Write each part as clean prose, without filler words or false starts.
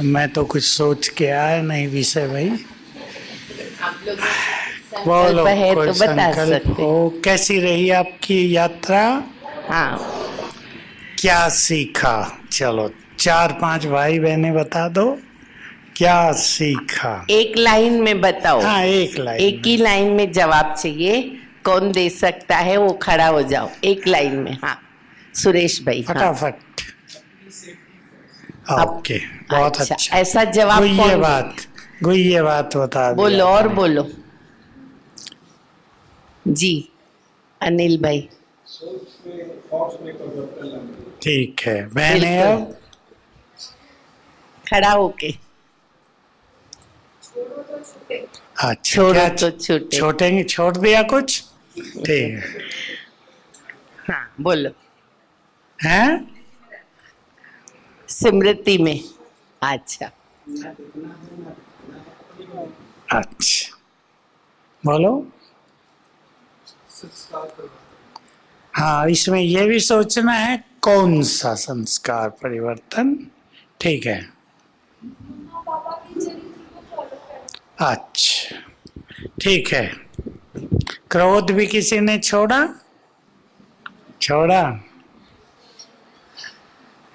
मैं तो कुछ सोच के आया नहीं विषय भाई। आप लोग बोलो संकल्प है कोई तो बता संकल्प सकते। हो। कैसी रही आपकी यात्रा? हाँ, क्या सीखा? चलो 4-5 भाई बहनें बता दो क्या सीखा। एक लाइन में बताओ। हाँ एक लाइन एक में ही लाइन में जवाब चाहिए। कौन दे सकता है वो खड़ा हो जाओ एक लाइन में। हाँ, सुरेश भाई। हाँ, फटाफट। अब ओके बहुत अच्छा, अच्छा। ऐसा जवाब गुइये कौन दे? बात, गुइये बात बता दिया बोलो और आपने। बोलो जी। अनिल भाई, ठीक है बहनें बिल्कुल अब खड़ा होके। अच्छा छोड़ो क्या तो छूटे। छोटेंगे? छोड़ दिया कुछ? ठीक है। हाँ बोलो। हैं? स्मृति में। अच्छा, अच्छा बोलो। हाँ इसमें ये भी सोचना है कौन सा संस्कार परिवर्तन। ठीक है। अच्छा ठीक है। क्रोध भी किसी ने छोड़ा? छोड़ा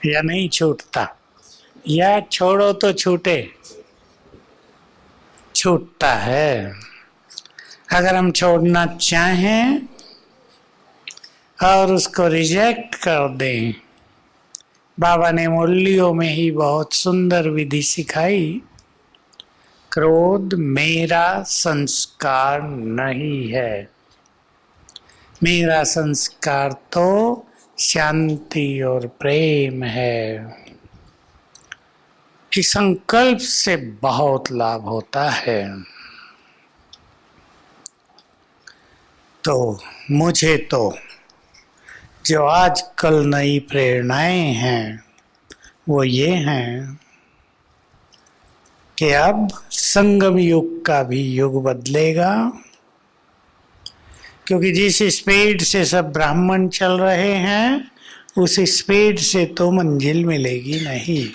या नहीं छूटता? या छोड़ो तो छूटे? छूटता है। अगर हम छोड़ना चाहें और उसको रिजेक्ट कर दें, बाबा ने मुरलियों में ही बहुत सुंदर विधि सिखाई। क्रोध मेरा संस्कार नहीं है, मेरा संस्कार तो शांति और प्रेम है। इस संकल्प से बहुत लाभ होता है। तो मुझे तो जो आजकल नई प्रेरणाएं हैं वो ये हैं कि अब संगम युग का भी युग बदलेगा, क्योंकि जिस स्पीड से सब ब्राह्मण चल रहे हैं उस स्पीड से तो मंजिल मिलेगी नहीं,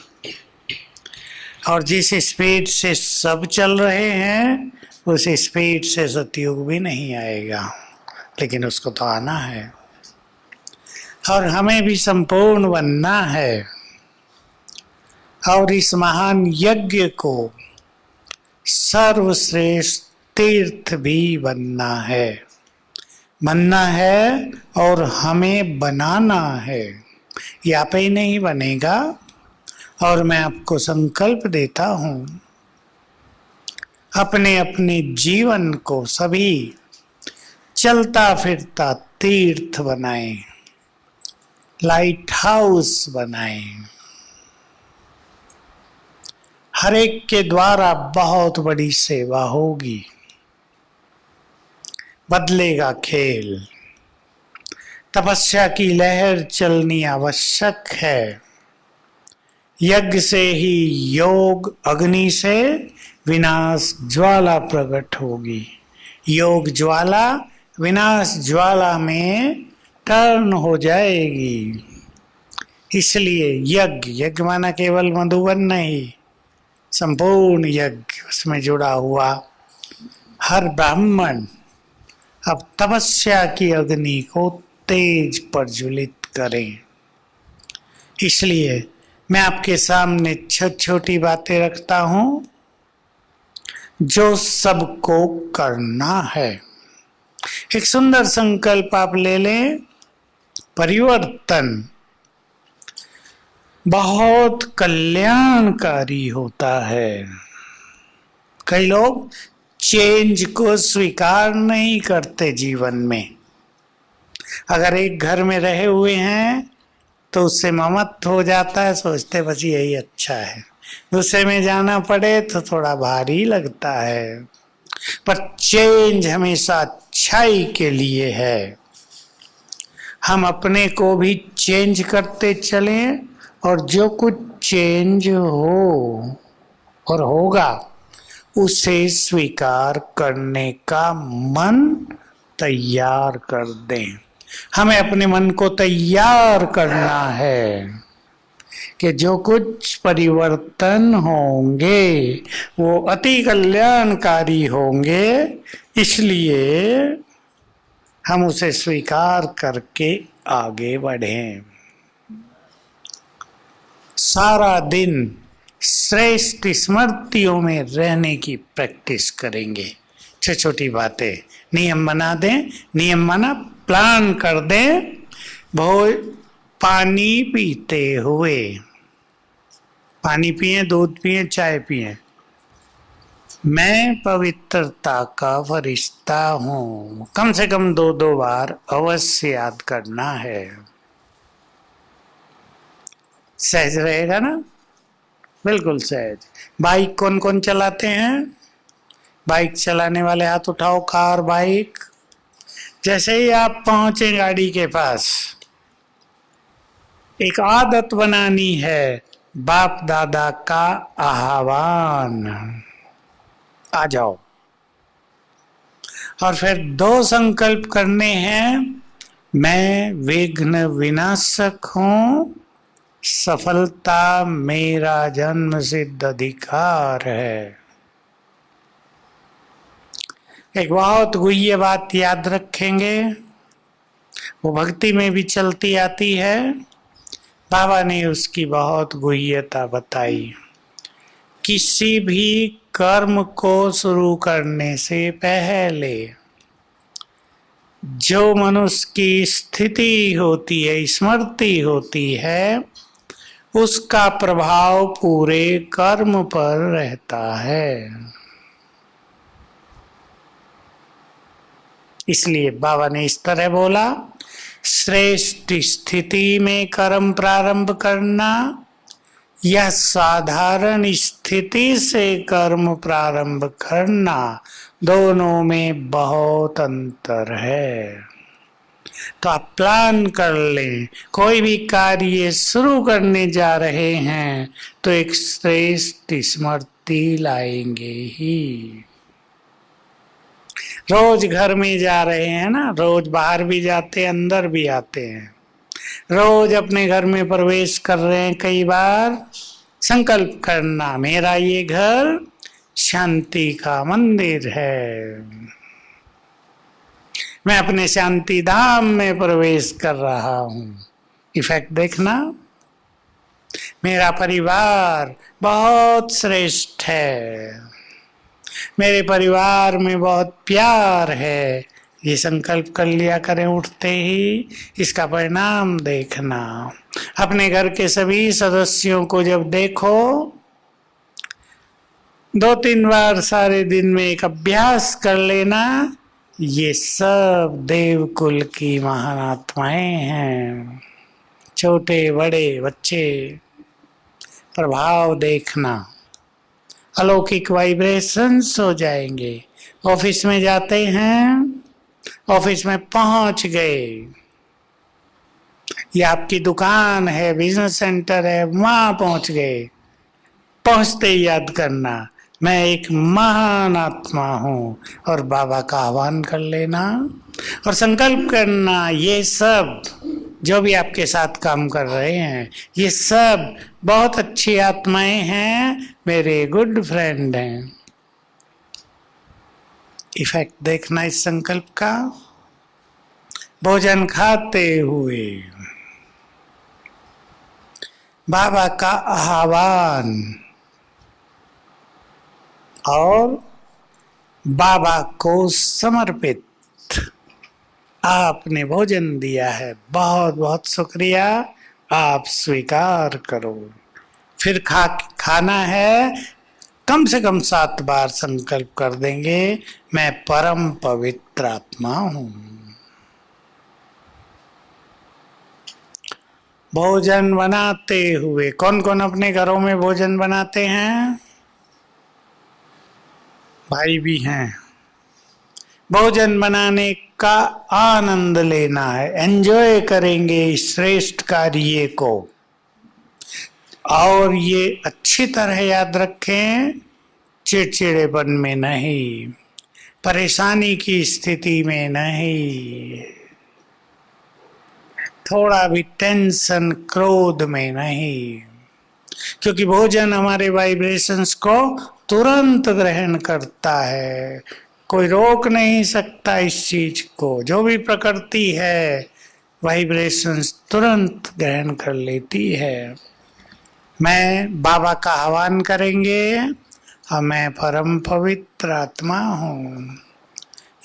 और जिस स्पीड से सब चल रहे हैं उस स्पीड से सतयुग भी नहीं आएगा, लेकिन उसको तो आना है और हमें भी संपूर्ण बनना है और इस महान यज्ञ को सर्वश्रेष्ठ तीर्थ भी बनना है, बनना है और हमें बनाना है। ये आप ही नहीं बनेगा। और मैं आपको संकल्प देता हूँ अपने अपने जीवन को सभी चलता फिरता तीर्थ बनाएं, लाइट हाउस बनाएं। हर एक के द्वारा बहुत बड़ी सेवा होगी, बदलेगा खेल। तपस्या की लहर चलनी आवश्यक है। यज्ञ से ही योग अग्नि से विनाश ज्वाला प्रकट होगी। योग ज्वाला विनाश ज्वाला में टर्न हो जाएगी। इसलिए यज्ञ, यज्ञ माना केवल मधुबन नहीं, संपूर्ण यज्ञ, उसमें जुड़ा हुआ हर ब्राह्मण अब तपस्या की अग्नि को तेज प्रज्वलित करें। इसलिए मैं आपके सामने छोटी छोटी बातें रखता हूं जो सबको करना है। एक सुंदर संकल्प आप ले लें। परिवर्तन बहुत कल्याणकारी होता है। कई लोग चेंज को स्वीकार नहीं करते जीवन में। अगर एक घर में रहे हुए हैं तो उससे ममत्व हो जाता है, सोचते बस यही अच्छा है। दूसरे में जाना पड़े तो थोड़ा भारी लगता है, पर चेंज हमेशा अच्छाई के लिए है। हम अपने को भी चेंज करते चलें और जो कुछ चेंज हो और होगा उसे स्वीकार करने का मन तैयार कर दें। हमें अपने मन को तैयार करना है कि जो कुछ परिवर्तन होंगे वो अति कल्याणकारी होंगे, इसलिए हम उसे स्वीकार करके आगे बढ़ें। सारा दिन श्रेष्ठ स्मृतियों में रहने की प्रैक्टिस करेंगे। छोटी छोटी बातें नियम बना दें, नियम बना प्लान कर दें। पानी पीते हुए, पानी पिए, दूध पिए, चाय पिए, मैं पवित्रता का फरिश्ता हूं, कम से कम 2-2 बार अवश्य याद करना है। सहज रहेगा ना? बिल्कुल सहज। बाइक कौन कौन चलाते हैं? बाइक चलाने वाले हाथ उठाओ। Car, bike. जैसे ही आप पहुंचे गाड़ी के पास, एक आदत बनानी है, बाप दादा का आह्वान, आ जाओ। और फिर 2 संकल्प करने हैं। मैं विघ्न विनाशक हूं, सफलता मेरा जन्म सिद्ध अधिकार है। एक बहुत गुह्य बात याद रखेंगे, वो भक्ति में भी चलती आती है। बाबा ने उसकी बहुत गुह्यता बताई। किसी भी कर्म को शुरू करने से पहले जो मनुष्य की स्थिति होती है, स्मृति होती है, उसका प्रभाव पूरे कर्म पर रहता है। इसलिए बाबा ने इस तरह बोला, श्रेष्ठ स्थिति में कर्म प्रारंभ करना या साधारण स्थिति से कर्म प्रारंभ करना, दोनों में बहुत अंतर है। तो आप प्लान कर लें, कोई भी कार्य शुरू करने जा रहे हैं तो एक श्रेष्ठ स्मृति लाएंगे ही। रोज घर में जा रहे हैं ना, रोज बाहर भी जाते हैं, अंदर भी आते हैं। रोज अपने घर में प्रवेश कर रहे हैं, कई बार संकल्प करना, मेरा ये घर शांति का मंदिर है, मैं अपने शांति धाम में प्रवेश कर रहा हूं। इफेक्ट देखना। मेरा परिवार बहुत श्रेष्ठ है, मेरे परिवार में बहुत प्यार है, ये संकल्प कर लिया करें उठते ही। इसका परिणाम देखना। अपने घर के सभी सदस्यों को जब देखो, 2-3 बार सारे दिन में एक अभ्यास कर लेना, ये सब देवकुल की महान आत्माएं हैं। छोटे बड़े बच्चे, प्रभाव देखना, अलौकिक वाइब्रेशंस हो जाएंगे। ऑफिस में जाते हैं, ऑफिस में पहुंच गए, या आपकी दुकान है, बिजनेस सेंटर है, वहां पहुंच गए, पहुंचते ही याद करना, मैं एक महान आत्मा हूं, और बाबा का आह्वान कर लेना और संकल्प करना, ये सब जो भी आपके साथ काम कर रहे हैं, ये सब बहुत अच्छी आत्माएं हैं, मेरे गुड फ्रेंड हैं। इफेक्ट देखना इस संकल्प का। भोजन खाते हुए बाबा का आह्वान, और बाबा को समर्पित। आपने भोजन दिया है, बहुत बहुत शुक्रिया, आप स्वीकार करो। फिर खाना है, कम से कम 7 बार संकल्प कर देंगे, मैं परम पवित्र आत्मा हूं। भोजन बनाते हुए, कौन कौन अपने घरों में भोजन बनाते हैं? भाई भी हैं। भोजन बनाने का आनंद लेना है, एंजॉय करेंगे इस श्रेष्ठ कार्य को। और ये अच्छी तरह याद रखें, चिड़चिड़ेपन में नहीं, परेशानी की स्थिति में नहीं, थोड़ा भी टेंशन क्रोध में नहीं। क्योंकि भोजन हमारे वाइब्रेशंस को तुरंत ग्रहण करता है, कोई रोक नहीं सकता इस चीज को। जो भी प्रकृति है वाइब्रेशंस तुरंत ग्रहण कर लेती है। मैं बाबा का आह्वान करेंगे और मैं परम पवित्र आत्मा हूँ,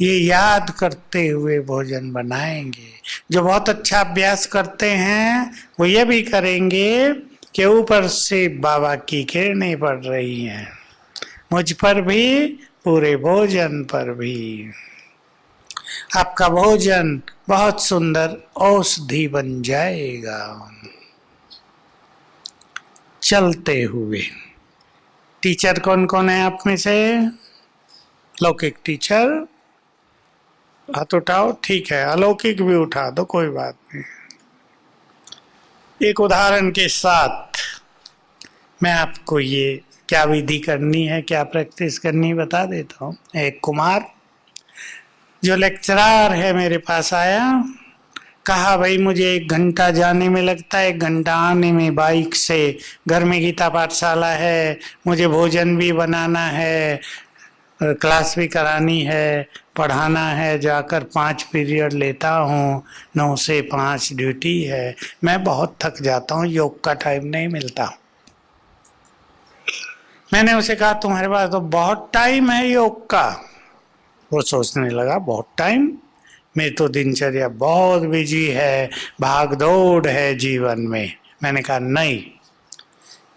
ये याद करते हुए भोजन बनाएंगे। जो बहुत अच्छा अभ्यास करते हैं वो ये भी करेंगे कि ऊपर से बाबा की किरणें पड़ रही हैं, मुझ पर भी, पूरे भोजन पर भी। आपका भोजन बहुत सुंदर औषधि बन जाएगा। चलते हुए टीचर कौन कौन है आप में से? लौकिक टीचर हाथ उठाओ, ठीक है। अलौकिक भी उठा दो, कोई बात नहीं। एक उदाहरण के साथ मैं आपको ये क्या विधि करनी है, क्या प्रैक्टिस करनी है बता देता हूँ। एक कुमार जो लेक्चरर है मेरे पास आया, कहा भाई मुझे 1 घंटा जाने में लगता है, 1 घंटा आने में बाइक से। घर में गीता पाठशाला है, मुझे भोजन भी बनाना है, क्लास भी करानी है, पढ़ाना है। जाकर 5 पीरियड लेता हूँ, 9 से 5 ड्यूटी है। मैं बहुत थक जाता हूँ, योग का टाइम नहीं मिलता। मैंने उसे कहा तुम्हारे पास तो बहुत टाइम है योग का। वो सोचने लगा बहुत टाइम, मेरी तो दिनचर्या बहुत बिजी है, भाग दौड़ है जीवन में। मैंने कहा नहीं,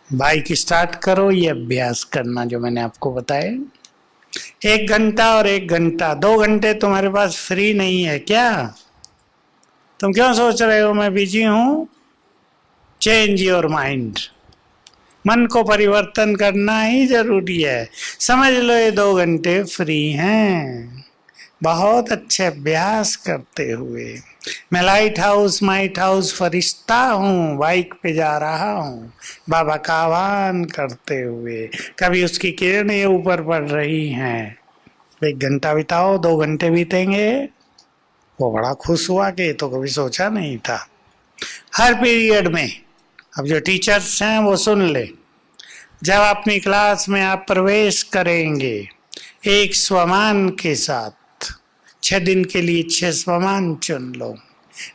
बाइक स्टार्ट करो, ये अभ्यास करना जो मैंने आपको बताया। 1 घंटा और 1 घंटा, 2 घंटे तुम्हारे पास फ्री नहीं है क्या? तुम क्यों सोच रहे हो मैं बिजी हूं? चेंज योर माइंड, मन को परिवर्तन करना ही जरूरी है। समझ लो ये 2 घंटे फ्री हैं, बहुत अच्छे अभ्यास करते हुए। मैं लाइट हाउस माइट हाउस फरिश्ता हूँ, बाइक पे जा रहा हूँ बाबा का आह्वान करते हुए। कभी उसकी किरणें ऊपर पड़ रही हैं। 1 घंटा बिताओ, 2 घंटे बीतेंगे। वो बड़ा खुश हुआ कि तो कभी सोचा नहीं था। हर पीरियड में, अब जो टीचर्स हैं वो सुन ले, जब अपनी क्लास में आप प्रवेश करेंगे एक स्वमान के साथ, 6 दिन के लिए 6 स्वमान चुन लो।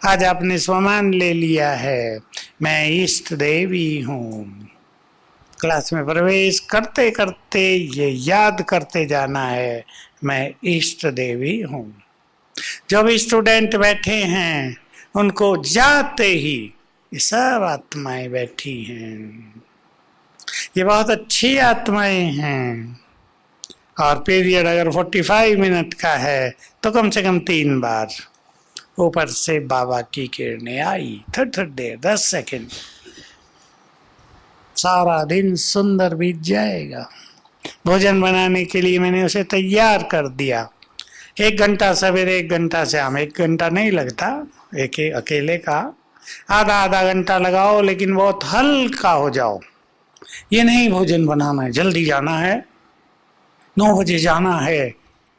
आज आपने स्वमान ले लिया है, मैं इष्ट देवी हूँ। क्लास में प्रवेश करते करते ये याद करते जाना है, मैं इष्ट देवी हूँ। जो भी स्टूडेंट बैठे हैं उनको जाते ही ये सब आत्माएं बैठी हैं, ये बहुत अच्छी आत्माएं हैं। और पीरियड अगर 45 मिनट का है तो कम से कम 3 बार ऊपर से बाबा की किरणें आई, थोड़ी देर, 10 सेकेंड, सारा दिन सुंदर बीत जाएगा। भोजन बनाने के लिए मैंने उसे तैयार कर दिया। 1 घंटा सवेरे, 1 घंटा शाम। 1 घंटा नहीं लगता एक अकेले का, आधा घंटा लगाओ, लेकिन बहुत हल्का हो जाओ। ये नहीं भोजन बनाना है, जल्दी जाना है, 9 बजे जाना है,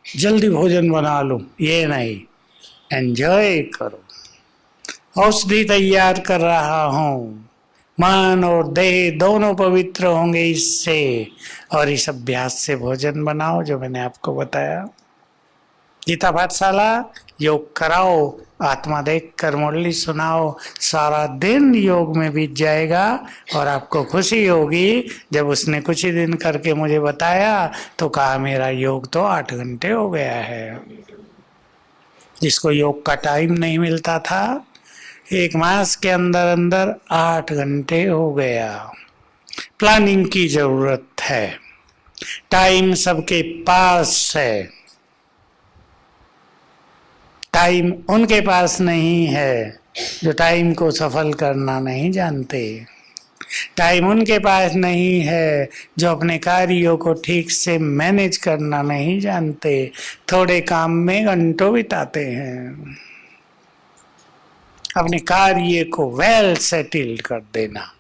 जल्दी भोजन बना लो, ये नहीं। एंजॉय करो। औषधि तैयार कर रहा हूँ, मन और देह दोनों पवित्र होंगे इससे। और इस अभ्यास से भोजन बनाओ जो मैंने आपको बताया। गीता पाठशाला, योग कराओ, आत्मा देख कर मुरली सुनाओ, सारा दिन योग में बीत जाएगा। और आपको खुशी होगी जब उसने कुछ ही दिन करके मुझे बताया तो कहा मेरा योग तो 8 घंटे हो गया है। जिसको योग का टाइम नहीं मिलता था, 1 मास के अंदर अंदर 8 घंटे हो गया। प्लानिंग की जरूरत है। टाइम सबके पास है, टाइम उनके पास नहीं है जो टाइम को सफल करना नहीं जानते। टाइम उनके पास नहीं है जो अपने कार्यों को ठीक से मैनेज करना नहीं जानते, थोड़े काम में घंटों बिताते हैं। अपने कार्य को वेल सेटल्ड कर देना,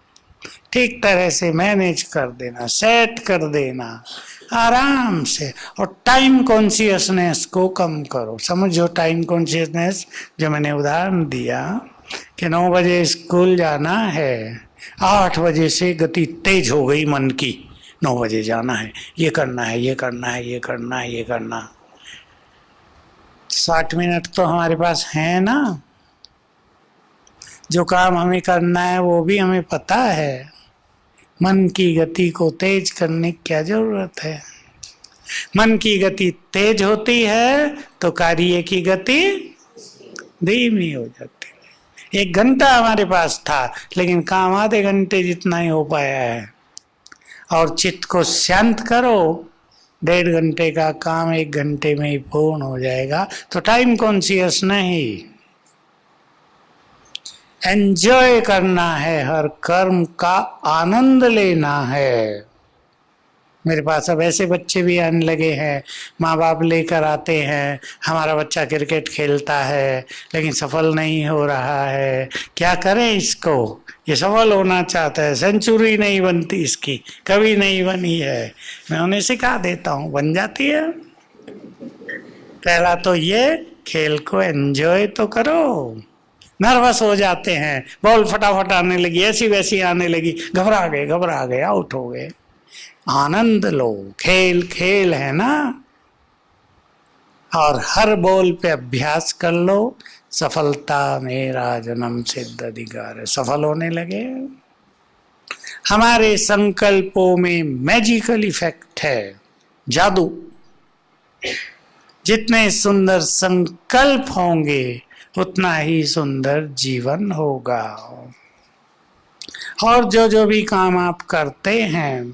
ठीक तरह से मैनेज कर देना, सेट कर देना आराम से। और टाइम कॉन्शियसनेस को कम करो। समझो टाइम कॉन्शियसनेस जो मैंने उदाहरण दिया कि 9 बजे स्कूल जाना है, 8 बजे से गति तेज हो गई मन की, 9 बजे जाना है, ये करना है, ये करना है, ये करना है, ये करना। 60 मिनट तो हमारे पास है ना, जो काम हमें करना है वो भी हमें पता है। मन की गति को तेज करने की क्या जरूरत है? मन की गति तेज होती है तो कार्य की गति धीमी हो जाती है। 1 घंटा हमारे पास था, लेकिन काम आधे घंटे जितना ही हो पाया है। और चित्त को शांत करो, 1.5 घंटे का काम 1 घंटे में ही पूर्ण हो जाएगा। तो टाइम कॉन्शियस नहीं, एंजॉय करना है, हर कर्म का आनंद लेना है। मेरे पास अब ऐसे बच्चे भी आने लगे हैं, माँ बाप लेकर आते हैं, हमारा बच्चा क्रिकेट खेलता है लेकिन सफल नहीं हो रहा है, क्या करें इसको? ये सफल होना चाहता है, सेंचुरी नहीं बनती इसकी, कभी नहीं बनी है। मैं उन्हें सिखा देता हूँ, बन जाती है। पहला तो ये, खेल को एंजॉय तो करो। नर्वस हो जाते हैं, बॉल फटाफट आने लगी, ऐसी वैसी आने लगी, घबरा गए, आउट हो गए। आनंद लो, खेल खेल है ना। और हर बॉल पे अभ्यास कर लो, सफलता मेरा जन्म सिद्ध अधिकार है। सफल होने लगे। हमारे संकल्पों में मैजिकल इफेक्ट है, जादू। जितने सुंदर संकल्प होंगे उतना ही सुंदर जीवन होगा। और जो भी काम आप करते हैं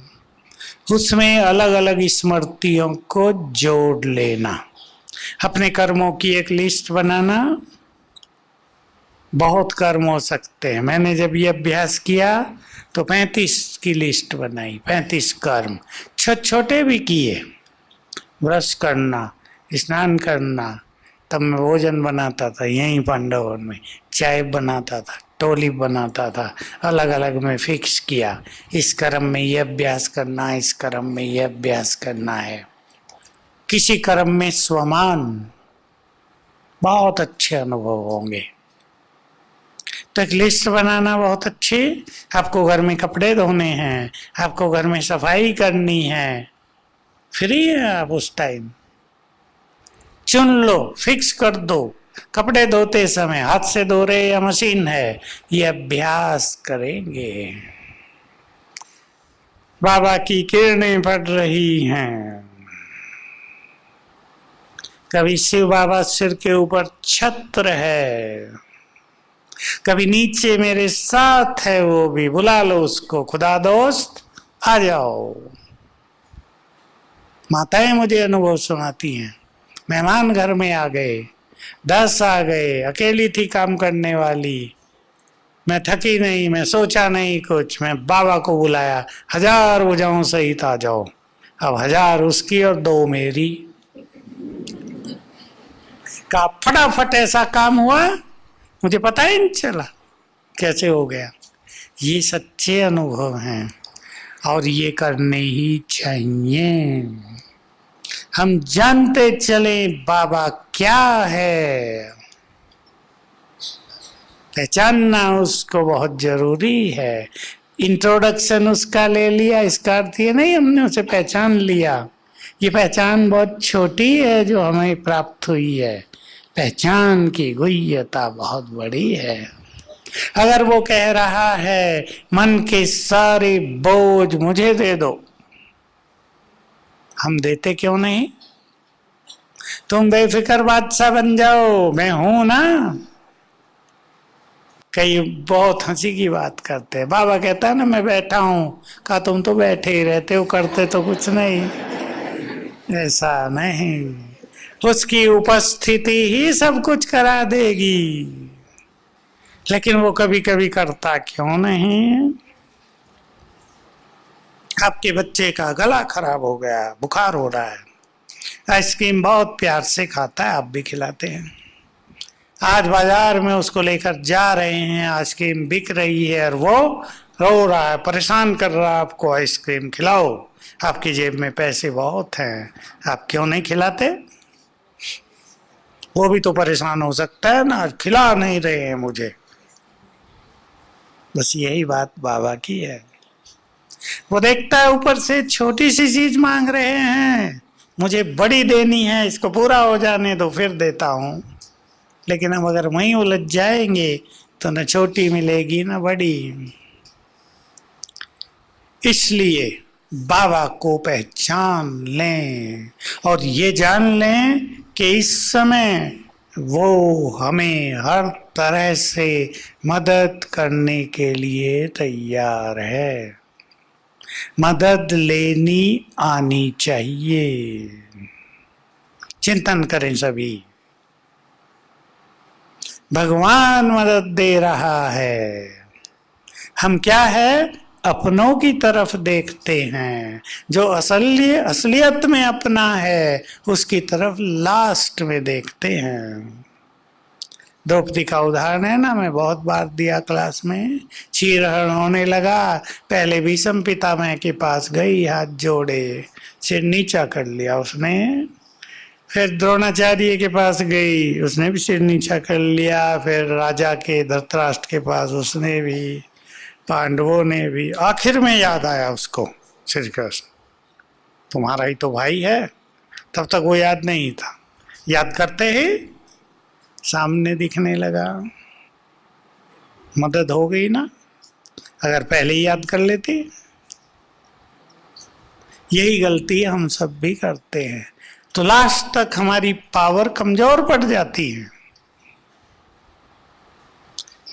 उसमें अलग अलग स्मृतियों को जोड़ लेना। अपने कर्मों की एक लिस्ट बनाना। बहुत कर्म हो सकते हैं। मैंने जब ये अभ्यास किया तो 35 की लिस्ट बनाई, 35 कर्म, छोटे भी किए। ब्रश करना, स्नान करना, तब मैं भोजन बनाता था यहीं पांडवन में, चाय बनाता था, टोली बनाता था, अलग अलग में फिक्स किया। इस कर्म में ये अभ्यास करना, इस कर्म में ये अभ्यास करना है। किसी कर्म में स्वमान, बहुत अच्छे अनुभव होंगे। तो एक लिस्ट बनाना बहुत अच्छी। आपको घर में कपड़े धोने हैं, आपको घर में सफाई करनी है, फ्री है आप उस टाइम, चुन लो, फिक्स कर दो। कपड़े धोते समय हाथ से धो रहे या मशीन है, ये अभ्यास करेंगे। बाबा की किरणें पड़ रही हैं। कभी शिव बाबा सिर के ऊपर छत्र है, कभी नीचे मेरे साथ है, वो भी बुला लो उसको, खुदा दोस्त आ जाओ। माताएं मुझे अनुभव सुनाती हैं, मेहमान घर में आ गए, 10 आ गए, अकेली थी काम करने वाली, मैं थकी नहीं, मैं सोचा नहीं कुछ, मैं बाबा को बुलाया, 1000 भुजाओं सहित आ जाओ। अब 1000 उसकी और 2 मेरी का फटाफट ऐसा काम हुआ, मुझे पता ही नहीं चला कैसे हो गया। ये सच्चे अनुभव हैं और ये करने ही चाहिए। हम जानते चले बाबा क्या है, पहचानना उसको बहुत जरूरी है। इंट्रोडक्शन उसका ले लिया, इसका अर्थ ये नहीं हमने उसे पहचान लिया। ये पहचान बहुत छोटी है जो हमें प्राप्त हुई है, पहचान की गुह्यता बहुत बड़ी है। अगर वो कह रहा है मन के सारे बोझ मुझे दे दो, हम देते क्यों नहीं? तुम बेफिक्र बादशाह बन जाओ, मैं हूं ना। कई बहुत हंसी की बात करते हैं। बाबा कहता है ना मैं बैठा हूं, कहा तुम तो बैठे ही रहते हो, करते तो कुछ नहीं। ऐसा नहीं, उसकी उपस्थिति ही सब कुछ करा देगी। लेकिन वो कभी कभी करता क्यों नहीं? आपके बच्चे का गला खराब हो गया, बुखार हो रहा है, आइसक्रीम बहुत प्यार से खाता है, आप भी खिलाते हैं। आज बाजार में उसको लेकर जा रहे हैं, आइसक्रीम बिक रही है और वो रो रहा है, परेशान कर रहा है आपको, आइसक्रीम खिलाओ, आपकी जेब में पैसे बहुत हैं, आप क्यों नहीं खिलाते? वो भी तो परेशान हो सकता है ना, खिला नहीं रहे हैं मुझे। बस यही बात बाबा की है। वो देखता है ऊपर से छोटी सी चीज मांग रहे हैं, मुझे बड़ी देनी है, इसको पूरा हो जाने दो फिर देता हूं। लेकिन हम अगर वहीं उलझ जाएंगे तो न छोटी मिलेगी न बड़ी। इसलिए बाबा को पहचान लें और ये जान लें कि इस समय वो हमें हर तरह से मदद करने के लिए तैयार है। मदद लेनी आनी चाहिए। चिंतन करें सभी, भगवान मदद दे रहा है। हम क्या है, अपनों की तरफ देखते हैं। जो असलियत में अपना है उसकी तरफ लास्ट में देखते हैं। द्रौपदी का उदाहरण है ना, मैं बहुत बार दिया क्लास में। चीरहरण होने लगा, पहले भीष्म पितामह के पास गई, हाथ जोड़े, सिर नीचा कर लिया उसने। फिर द्रोणाचार्य के पास गई, उसने भी सिर नीचा कर लिया। फिर राजा के धृतराष्ट्र के पास उसने भी, पांडवों ने भी। आखिर में याद आया उसको श्री कृष्ण, तुम्हारा ही तो भाई है। तब तक वो याद नहीं था, याद करते ही सामने दिखने लगा। मदद हो गई ना, अगर पहले ही याद कर लेती। यही गलती हम सब भी करते हैं, तो लास्ट तक हमारी पावर कमजोर पड़ जाती है।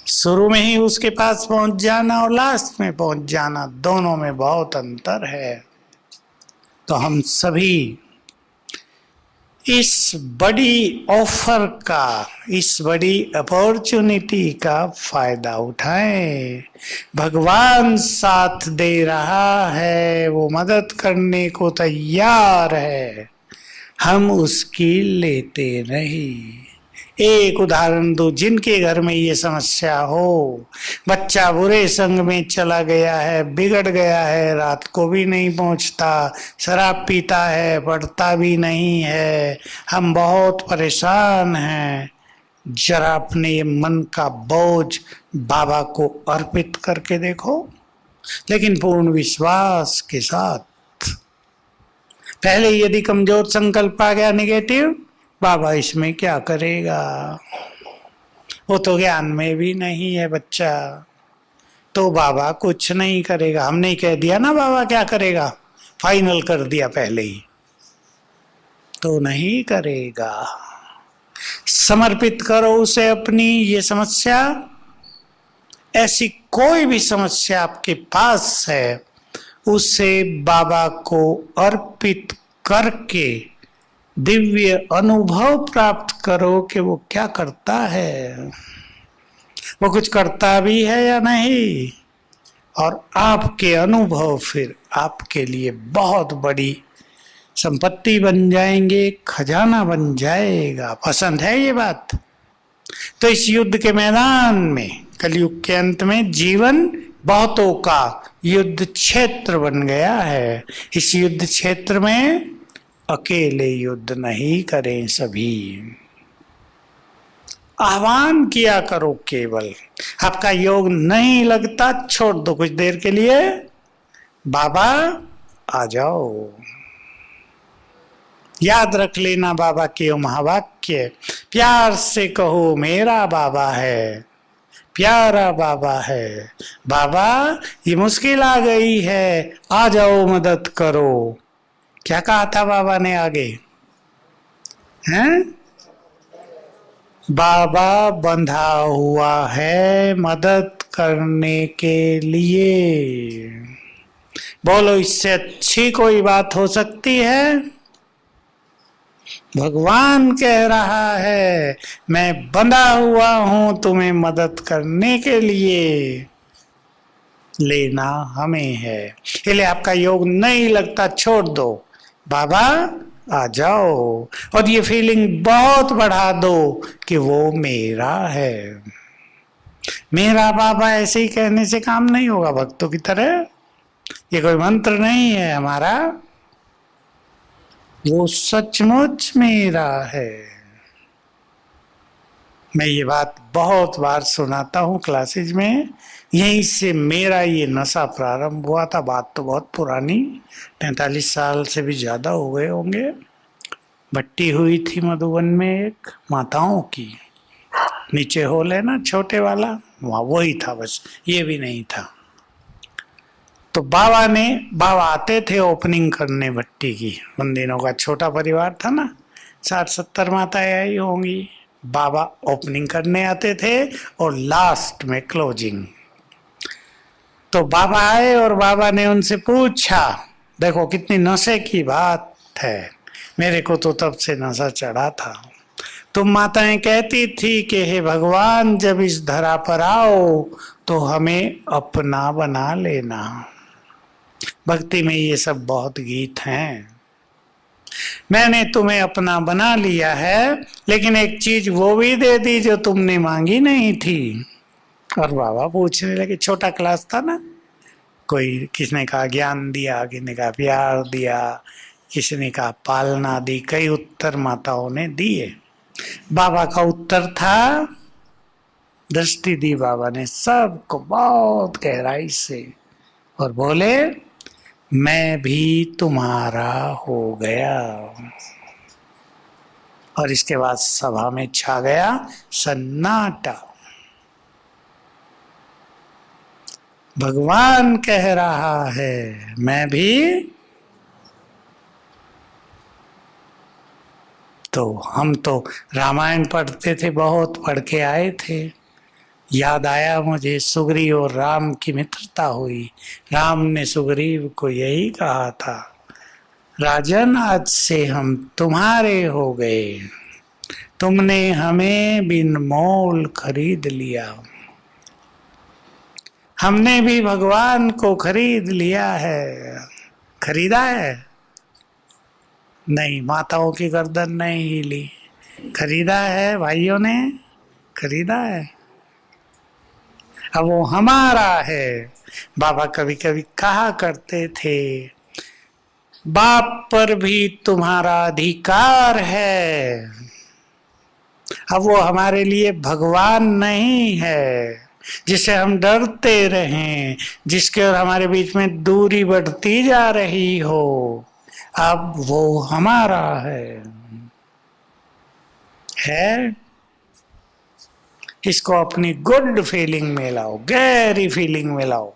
शुरू में ही उसके पास पहुंच जाना और लास्ट में पहुंच जाना, दोनों में बहुत अंतर है। तो हम सभी इस बड़ी ऑफर का, इस बड़ी अपॉर्चुनिटी का फायदा उठाएं। भगवान साथ दे रहा है, वो मदद करने को तैयार है, हम उसकी लेते नहीं। एक उदाहरण दो, जिनके घर में ये समस्या हो, बच्चा बुरे संग में चला गया है, बिगड़ गया है, रात को भी नहीं पहुंचता, शराब पीता है, पढ़ता भी नहीं है, हम बहुत परेशान हैं। जरा अपने ये मन का बोझ बाबा को अर्पित करके देखो, लेकिन पूर्ण विश्वास के साथ। पहले यदि कमजोर संकल्प आ गया नेगेटिव, बाबा इसमें क्या करेगा, वो तो ज्ञान में भी नहीं है बच्चा, तो बाबा कुछ नहीं करेगा। हमने ही कह दिया ना बाबा क्या करेगा, फाइनल कर दिया पहले ही, तो नहीं करेगा। समर्पित करो उसे अपनी ये समस्या। ऐसी कोई भी समस्या आपके पास है, उसे बाबा को अर्पित करके दिव्य अनुभव प्राप्त करो कि वो क्या करता है, वो कुछ करता भी है या नहीं। और आपके अनुभव फिर आपके लिए बहुत बड़ी संपत्ति बन जाएंगे, खजाना बन जाएगा। पसंद है ये बात? तो इस युद्ध के मैदान में, कलयुग के अंत में, जीवन बहुतों का युद्ध क्षेत्र बन गया है। इस युद्ध क्षेत्र में अकेले युद्ध नहीं करें, सभी आह्वान किया करो। केवल आपका योग नहीं लगता, छोड़ दो कुछ देर के लिए, बाबा आ जाओ। याद रख लेना बाबा के महावाक्य, प्यार से कहो मेरा बाबा है, प्यारा बाबा है। बाबा ये मुश्किल आ गई है, आ जाओ मदद करो। क्या कहा था बाबा ने आगे, हैं? बाबा बंधा हुआ है मदद करने के लिए। बोलो इससे अच्छी कोई बात हो सकती है? भगवान कह रहा है मैं बंधा हुआ हूं तुम्हें मदद करने के लिए। लेना हमें है, इसलिए आपका योग नहीं लगता, छोड़ दो, बाबा आ जाओ। और ये फीलिंग बहुत बढ़ा दो कि वो मेरा है। मेरा बाबा ऐसे ही कहने से काम नहीं होगा भक्तों की तरह, ये कोई मंत्र नहीं है हमारा, वो सचमुच मेरा है। मैं ये बात बहुत बार सुनाता हूँ क्लासेज में, यहीं से मेरा ये नशा प्रारंभ हुआ था। बात तो बहुत पुरानी, 43 साल से भी ज्यादा हो गए होंगे। भट्टी हुई थी मधुबन में एक माताओं की, नीचे हॉल है ना छोटे वाला, वहाँ वही था, बस ये भी नहीं था। तो बाबा आते थे ओपनिंग करने भट्टी की। उन दिनों का छोटा परिवार था ना, 60-70 माताएं आई होंगी। बाबा ओपनिंग करने आते थे और लास्ट में क्लोजिंग। तो बाबा आए और बाबा ने उनसे पूछा, देखो कितनी नशे की बात है, मेरे को तो तब से नशा चढ़ा था। तुम माताएं कहती थी कि हे भगवान, जब इस धरा पर आओ तो हमें अपना बना लेना। भक्ति में ये सब बहुत गीत हैं। मैंने तुम्हें अपना बना लिया है, लेकिन एक चीज वो भी दे दी जो तुमने मांगी नहीं थी। और बाबा पूछने लगे, छोटा क्लास था ना, कोई किसने कहा ज्ञान दिया, किसने कहा प्यार दिया, किसी ने कहा पालना दी, कई उत्तर माताओं ने दिए। बाबा का उत्तर था, दृष्टि दी बाबा ने सबको बहुत गहराई से और बोले, मैं भी तुम्हारा हो गया। और इसके बाद सभा में छा गया सन्नाटा। भगवान कह रहा है, मैं भी। तो हम तो रामायण पढ़ते थे, बहुत पढ़ के आए थे। याद आया मुझे, सुग्रीव और राम की मित्रता हुई। राम ने सुग्रीव को यही कहा था, राजन आज से हम तुम्हारे हो गए, तुमने हमें बिन मोल खरीद लिया। हमने भी भगवान को खरीद लिया है। खरीदा है? नहीं, माताओं की गर्दन नहीं हिली। खरीदा है भाइयों ने, खरीदा है। अब वो हमारा है। बाबा कभी कभी कहा करते थे, बाप पर भी तुम्हारा अधिकार है। अब वो हमारे लिए भगवान नहीं है जिसे हम डरते रहें, जिसके और हमारे बीच में दूरी बढ़ती जा रही हो। अब वो हमारा है। इसको अपनी गुड फीलिंग में लाओ, गहरी फीलिंग में लाओ।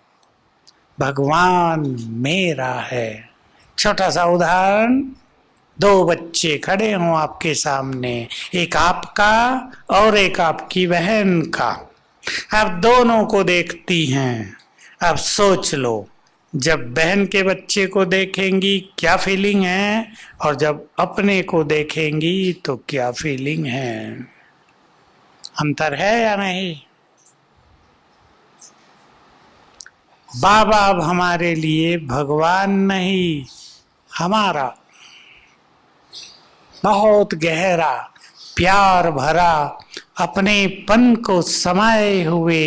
भगवान मेरा है। छोटा सा उदाहरण, दो बच्चे खड़े हों आपके सामने, एक आपका और एक आपकी बहन का। आप दोनों को देखती हैं। अब सोच लो, जब बहन के बच्चे को देखेंगी क्या फीलिंग है, और जब अपने को देखेंगी तो क्या फीलिंग है। अंतर है या नहीं? बाबा अब हमारे लिए भगवान नहीं, हमारा बहुत गहरा प्यार भरा अपनेपन को समाये हुए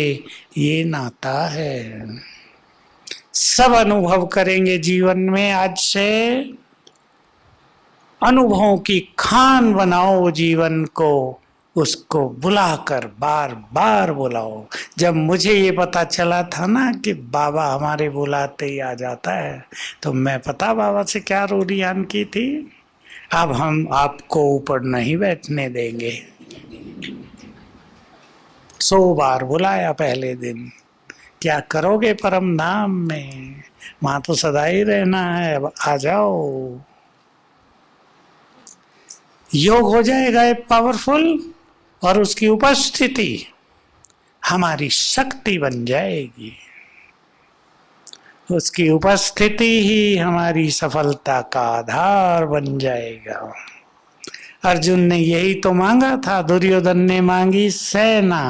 ये नाता है। सब अनुभव करेंगे जीवन में। आज से अनुभवों की खान बनाओ जीवन को, उसको बुलाकर बार बार बुलाओ। जब मुझे ये पता चला था ना कि बाबा हमारे बुलाते ही आ जाता है, तो मैं पता बाबा से क्या रोरियान की थी, अब हम आपको ऊपर नहीं बैठने देंगे। 100 बार बुलाया पहले दिन, क्या करोगे परम धाम में, वहां तो सदा ही रहना है, अब आ जाओ। योग हो जाएगा एक पावरफुल, और उसकी उपस्थिति हमारी शक्ति बन जाएगी। उसकी उपस्थिति ही हमारी सफलता का आधार बन जाएगा। अर्जुन ने यही तो मांगा था। दुर्योधन ने मांगी सेना,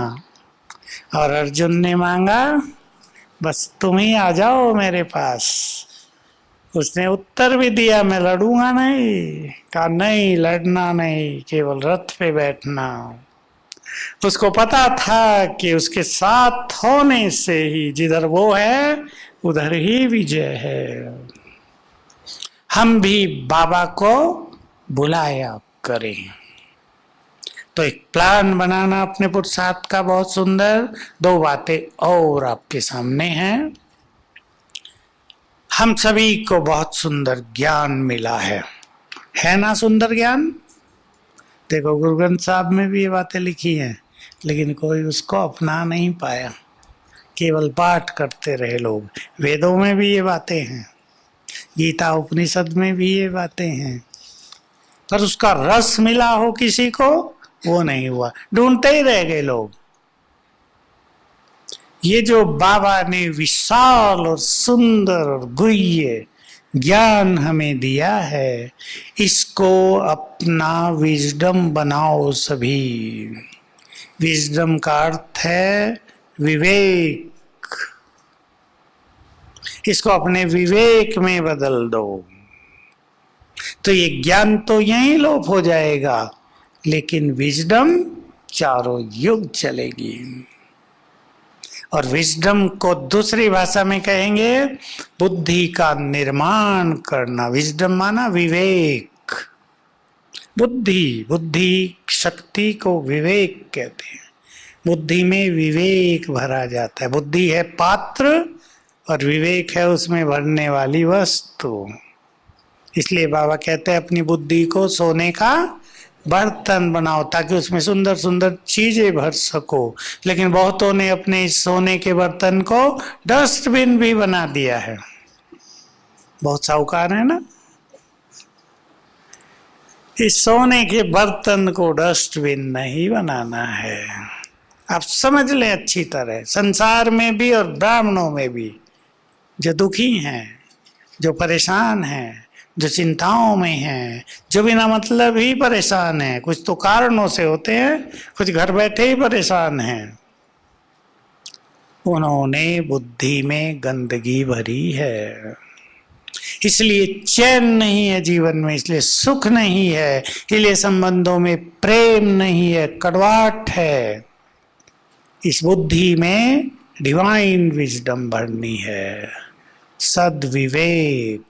और अर्जुन ने मांगा बस तुम ही आ जाओ मेरे पास। उसने उत्तर भी दिया, मैं लड़ूंगा नहीं। कहा नहीं, लड़ना नहीं, केवल रथ पे बैठना। उसको पता था कि उसके साथ होने से ही जिधर वो है उधर ही विजय है। हम भी बाबा को बुलाया करें। तो एक प्लान बनाना अपने पुरुषार्थ का बहुत सुंदर। दो बातें और आपके सामने हैं। हम सभी को बहुत सुंदर ज्ञान मिला है ना सुंदर ज्ञान? देखो गुरु ग्रंथ साहब में भी ये बातें लिखी हैं, लेकिन कोई उसको अपना नहीं पाया, केवल पाठ करते रहे लोग। वेदों में भी ये बातें हैं, गीता उपनिषद में भी ये बातें हैं, पर उसका रस मिला हो किसी को, वो नहीं हुआ, ढूंढते ही रह गए लोग। ये जो बाबा ने विशाल और सुंदर और गुह्य ज्ञान हमें दिया है, इसको अपना विजडम बनाओ सभी। विजडम का अर्थ है विवेक। इसको अपने विवेक में बदल दो, तो ये ज्ञान तो यहीं लोप हो जाएगा, लेकिन विजडम चारों युग चलेगी। और विजडम को दूसरी भाषा में कहेंगे बुद्धि का निर्माण करना। विजडम माना विवेक, बुद्धि शक्ति को विवेक कहते हैं। बुद्धि में विवेक भरा जाता है। बुद्धि है पात्र और विवेक है उसमें भरने वाली वस्तु। इसलिए बाबा कहते हैं अपनी बुद्धि को सोने का बर्तन बनाओ, ताकि उसमें सुंदर सुंदर चीजें भर सको। लेकिन बहुतों ने अपने इस सोने के बर्तन को डस्टबिन भी बना दिया है। बहुत साहूकार है ना। इस सोने के बर्तन को डस्टबिन नहीं बनाना है। आप समझ लें अच्छी तरह, संसार में भी और ब्राह्मणों में भी जो दुखी हैं, जो परेशान हैं, जो चिंताओं में हैं, जो बिना मतलब ही परेशान हैं, कुछ तो कारणों से होते हैं, कुछ घर बैठे ही परेशान हैं, उन्होंने बुद्धि में गंदगी भरी है। इसलिए चैन नहीं है जीवन में, इसलिए सुख नहीं है, इसलिए संबंधों में प्रेम नहीं है, कड़वाहट है। इस बुद्धि में डिवाइन विजडम भरनी है, सद्विवेक।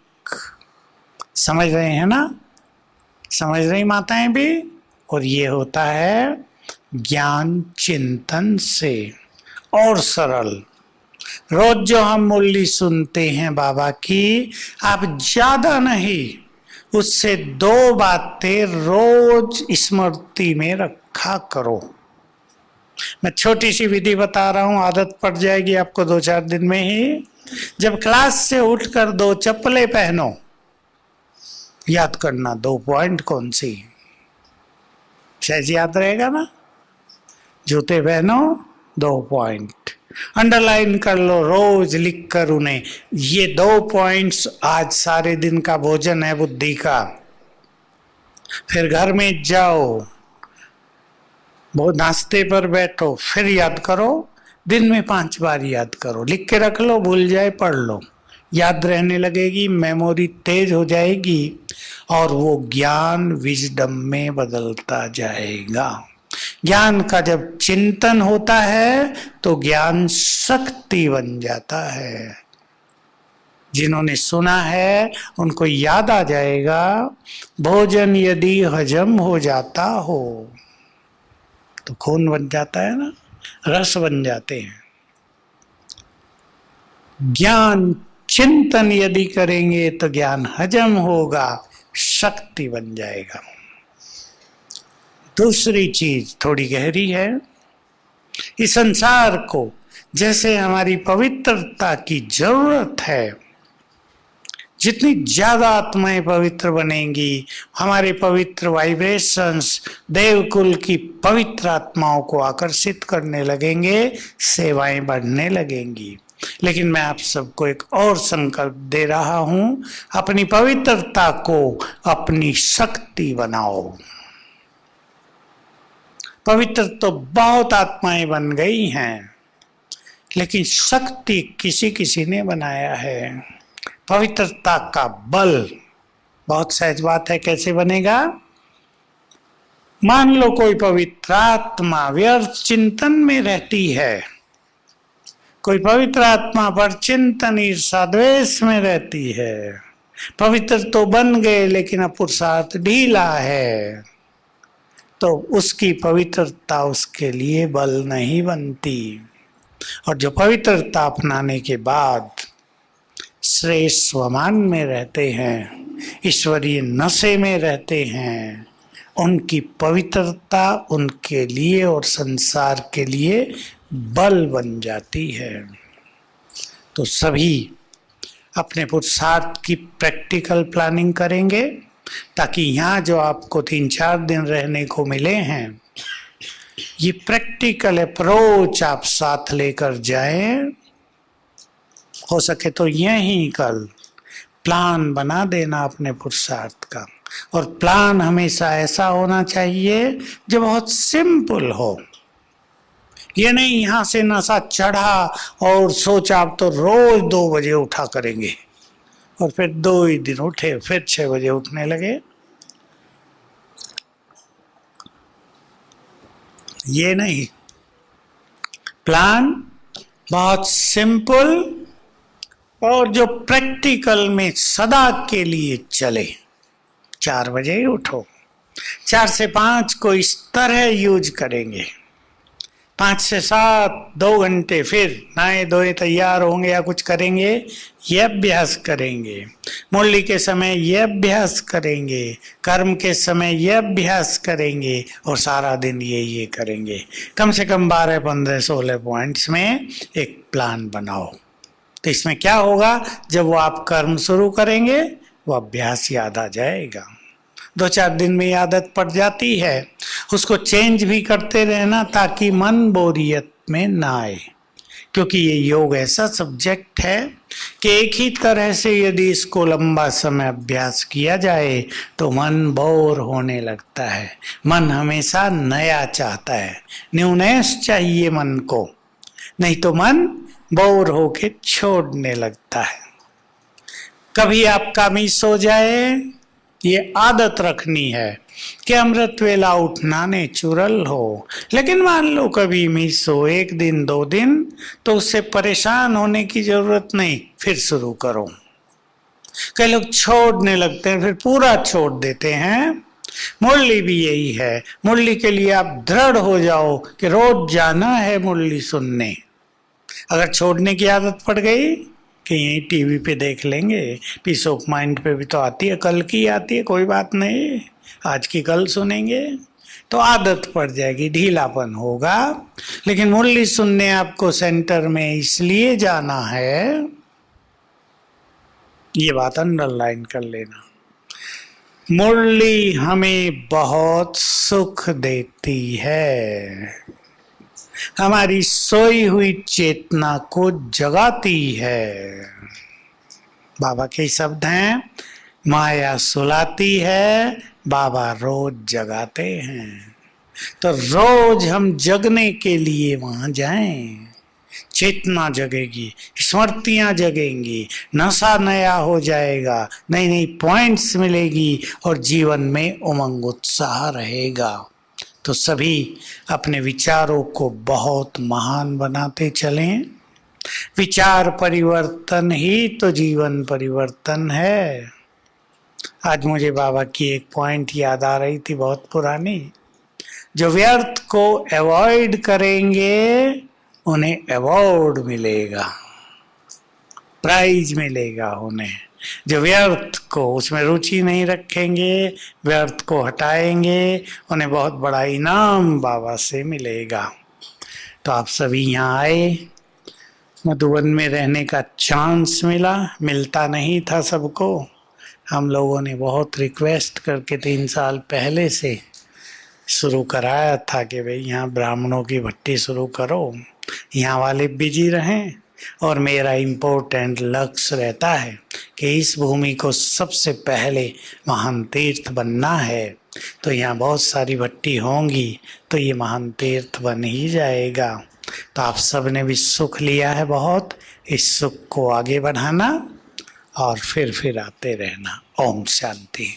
समझ रहे हैं ना? समझ रही माताएं भी? और ये होता है ज्ञान चिंतन से। और सरल, रोज जो हम मुरली सुनते हैं बाबा की, आप ज्यादा नहीं, उससे दो बातें रोज स्मृति में रखा करो। मैं छोटी सी विधि बता रहा हूं, आदत पड़ जाएगी आपको 2-4 दिन में ही। जब क्लास से उठकर 2 चप्पलें पहनो, याद करना 2 पॉइंट कौन सी, शायद याद रहेगा ना। जूते पहनो, 2 पॉइंट अंडरलाइन कर लो, रोज लिख कर उन्हें। ये 2 पॉइंट्स आज सारे दिन का भोजन है बुद्धि का। फिर घर में जाओ, बहुत नाश्ते पर बैठो, फिर याद करो। दिन में 5 बार याद करो, लिख के रख लो, भूल जाए पढ़ लो, याद रहने लगेगी, मेमोरी तेज हो जाएगी और वो ज्ञान विजडम में बदलता जाएगा। ज्ञान का जब चिंतन होता है तो ज्ञान शक्ति बन जाता है। जिन्होंने सुना है उनको याद आ जाएगा, भोजन यदि हजम हो जाता हो तो खून बन जाता है ना, रस बन जाते हैं। ज्ञान चिंतन यदि करेंगे तो ज्ञान हजम होगा, शक्ति बन जाएगा। दूसरी चीज थोड़ी गहरी है। इस संसार को जैसे हमारी पवित्रता की जरूरत है, जितनी ज्यादा आत्माएं पवित्र बनेंगी, हमारे पवित्र वाइब्रेशंस देवकुल की पवित्र आत्माओं को आकर्षित करने लगेंगे, सेवाएं बढ़ने लगेंगी। लेकिन मैं आप सबको एक और संकल्प दे रहा हूं, अपनी पवित्रता को अपनी शक्ति बनाओ। पवित्र तो बहुत आत्माएं बन गई हैं, लेकिन शक्ति किसी किसी ने बनाया है। पवित्रता का बल बहुत सहज बात है, कैसे बनेगा? मान लो कोई पवित्र आत्मा व्यर्थ चिंतन में रहती है, कोई पवित्र आत्मा पर चिंतन ईर्षा द्वेष में रहती है। पवित्र तो बन गए लेकिन अब पुरुषार्थ ढीला है, तो उसकी पवित्रता उसके लिए बल नहीं बनती। और जो पवित्रता अपनाने के बाद श्रेष्ठ स्वमान में रहते हैं, ईश्वरीय नशे में रहते हैं, उनकी पवित्रता उनके लिए और संसार के लिए बल बन जाती है। तो सभी अपने पुरुषार्थ की प्रैक्टिकल प्लानिंग करेंगे, ताकि यहाँ जो आपको 3-4 दिन रहने को मिले हैं, ये प्रैक्टिकल अप्रोच आप साथ लेकर जाएं। हो सके तो यहीं कल प्लान बना देना अपने पुरुषार्थ का। और प्लान हमेशा ऐसा होना चाहिए जो बहुत सिंपल हो। ये नहीं यहाँ से नशा चढ़ा और सोचा अब तो रोज 2 बजे उठा करेंगे, और फिर 2 ही दिन उठे, फिर 6 बजे उठने लगे। ये नहीं, प्लान बहुत सिंपल और जो प्रैक्टिकल में सदा के लिए चले। 4 बजे ही उठो, 4 से 5 को इस तरह यूज करेंगे, 5 से 7 2 घंटे, फिर नहाए धोए तैयार होंगे या कुछ करेंगे, ये अभ्यास करेंगे। मुरली के समय ये अभ्यास करेंगे, कर्म के समय ये अभ्यास करेंगे, और सारा दिन ये करेंगे। कम से कम 12, 15, 16 पॉइंट्स में एक प्लान बनाओ। तो इसमें क्या होगा, जब वो आप कर्म शुरू करेंगे वो अभ्यास याद आ जाएगा। 2-4 दिन में आदत पड़ जाती है, उसको चेंज भी करते रहना ताकि मन बोरियत में ना आए। क्योंकि ये योग ऐसा सब्जेक्ट है कि एक ही तरह से यदि इसको लंबा समय अभ्यास किया जाए तो मन बोर होने लगता है। मन हमेशा नया चाहता है, न्यूनेस चाहिए मन को, नहीं तो मन बोर होके छोड़ने लगता है। कभी आपका मिस हो जाए, ये आदत रखनी है कि अमृत वेला उठना नेचुरल हो। लेकिन मान लो कभी मिस हो 1 दिन 2 दिन, तो उससे परेशान होने की जरूरत नहीं, फिर शुरू करो। कई लोग छोड़ने लगते हैं, फिर पूरा छोड़ देते हैं। मुरली भी यही है। मुरली के लिए आप दृढ़ हो जाओ कि रोज जाना है मुरली सुनने। अगर छोड़ने की आदत पड़ गई कि यही टीवी पे देख लेंगे, पीस ऑफ माइंड पे भी तो आती है, कल की आती है, कोई बात नहीं, आज की कल सुनेंगे, तो आदत पड़ जाएगी, ढीलापन होगा। लेकिन मुरली सुनने आपको सेंटर में इसलिए जाना है, ये बात अंडरलाइन कर लेना। मुरली हमें बहुत सुख देती है, हमारी सोई हुई चेतना को जगाती है। बाबा के शब्द हैं, माया सुलाती है, बाबा रोज जगाते हैं। तो रोज हम जगने के लिए वहां जाएं। चेतना जगेगी, स्मृतियां जगेंगी, नशा नया हो जाएगा, नई नई पॉइंट्स मिलेगी और जीवन में उमंग उत्साह रहेगा। तो सभी अपने विचारों को बहुत महान बनाते चलें। विचार परिवर्तन ही तो जीवन परिवर्तन है। आज मुझे बाबा की एक पॉइंट याद आ रही थी, बहुत पुरानी। जो व्यर्थ को अवॉइड करेंगे उन्हें अवार्ड मिलेगा, प्राइज मिलेगा उन्हें। जो व्यर्थ को, उसमें रुचि नहीं रखेंगे, व्यर्थ को हटाएंगे, उन्हें बहुत बड़ा इनाम बाबा से मिलेगा। तो आप सभी यहाँ आए, मधुबन में रहने का चांस मिलता नहीं था सबको। हम लोगों ने बहुत रिक्वेस्ट करके 3 साल पहले से शुरू कराया था कि भाई यहाँ ब्राह्मणों की भट्टी शुरू करो। यहाँ वाले बिजी रहें, और मेरा इम्पोर्टेंट लक्ष्य रहता है कि इस भूमि को सबसे पहले महान तीर्थ बनना है। तो यहाँ बहुत सारी भट्टी होंगी तो ये महान तीर्थ बन ही जाएगा। तो आप सब ने भी सुख लिया है बहुत, इस सुख को आगे बढ़ाना और फिर आते रहना। ओम शांति।